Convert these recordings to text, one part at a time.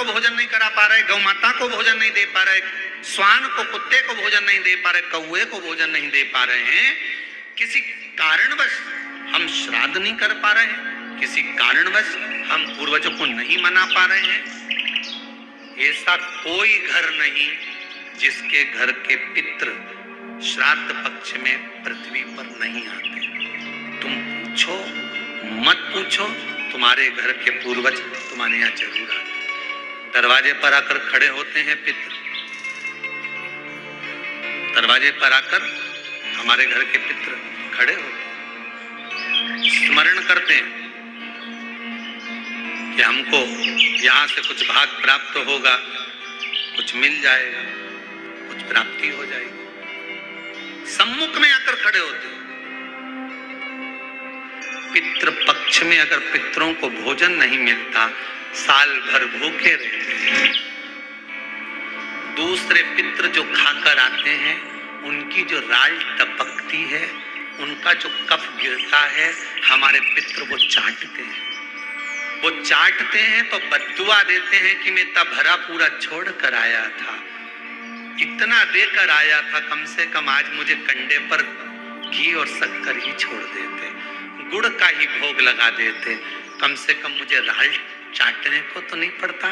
को भोजन नहीं करा पा रहे, गौ माता को भोजन नहीं दे पा रहे, श्वान को, कुत्ते को भोजन नहीं दे पा रहे, कौए को भोजन नहीं दे पा रहे हैं, किसी कारणवश हम श्राद्ध नहीं कर पा रहे हैं, किसी कारणवश हम पूर्वजों को नहीं मना पा रहे हैं, ऐसा कोई घर नहीं जिसके घर के पितृ श्राद्ध पक्ष में पृथ्वी पर नहीं आते। तुम पूछो मत पूछो, तुम्हारे घर के पूर्वज तुम्हारे यहाँ जरूर आते। दरवाजे पर आकर खड़े होते हैं पितृ, दरवाजे पर आकर हमारे घर के पितृ खड़े होते हैं, स्मरण करते हैं कि हमको यहाँ से कुछ भाग प्राप्त होगा, कुछ मिल जाएगा, कुछ प्राप्ति हो जाएगी। सम्मुख में आकर खड़े होते हैं। पितृ पक्ष में अगर पितरों को भोजन नहीं मिलता, साल भर भूखे रहते हैं। दूसरे पितृ जो खाकर आते हैं, उनकी जो राल टपकती है, उनका जो कफ गिरता है, हमारे पितृ वो चाटते हैं। वो चाटते हैं तो बद्दुआ देते हैं कि मैं इतना भरा पूरा छोड़ कर आया था, इतना देकर आया था, कम से कम आज मुझे कंडे पर घी और शक्कर ही छोड़ देते, गुड़ का ही भोग लगा देते, कम से कम मुझे राल चाटने को तो नहीं पड़ता।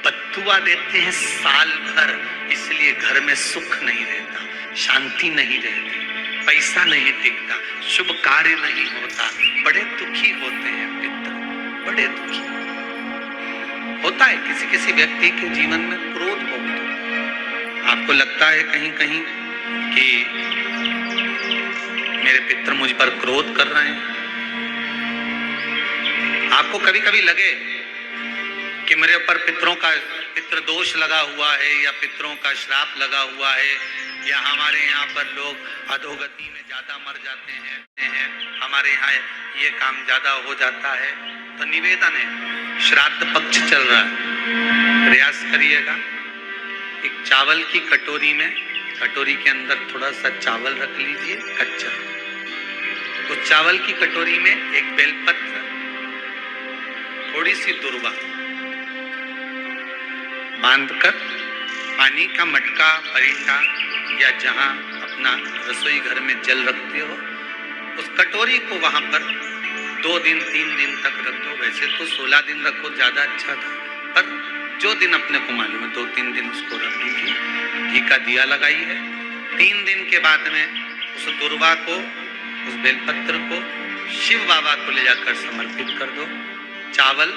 बद्दुआ देते हैं साल भर, इसलिए घर में सुख नहीं रहता, शांति नहीं रहती, पैसा नहीं टिकता, शुभ कार्य नहीं होता, बड़े दुखी होते हैं पितृ, बड़े दुखी होता है। किसी किसी व्यक्ति के जीवन में क्रोध बहुत होता है। आपको लगता है कहीं कहीं कि मेरे पितृ मुझ पर क्रोध कर रहे हैं। आपको कभी कभी लगे कि मेरे ऊपर पितृ दोष लगा हुआ है, या पितरों का श्राप लगा हुआ है, या हमारे यहाँ पर लोग अधोगति में ज्यादा मर जाते हैं, हमारे यहाँ ये काम ज्यादा हो जाता है, तो निवेदन है, श्राद्ध पक्ष चल रहा है, प्रयास करिएगा। एक चावल की कटोरी में, कटोरी के अंदर थोड़ा सा चावल रख लीजिए कच्चा, उस चावल की कटोरी में एक बेलपत्र, थोड़ी सी दुर्वा बांधकर पानी का मटका, परिंदा या जहां अपना रसोई घर में जल रखते हो, उस कटोरी को वहां पर 2 दिन 3 दिन तक रख दो। वैसे तो 16 दिन रखो, ज्यादा अच्छा था, पर जो दिन अपने को मालूम है 2-3 दिन उसको रख दीजिए। घी का दिया लगाइए। 3 दिन के बाद में उस दुर्वा को, उस बेलपत्र को शिव बाबा को ले जाकर समर्पित कर दो। चावल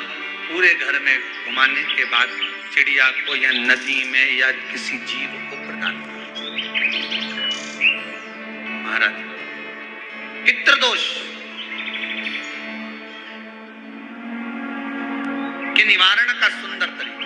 पूरे घर में घुमाने के बाद चिड़िया को या नदी में या किसी जीव को प्रदान करो। महाराज, पितृदोष के निवारण का सुंदर तरीका,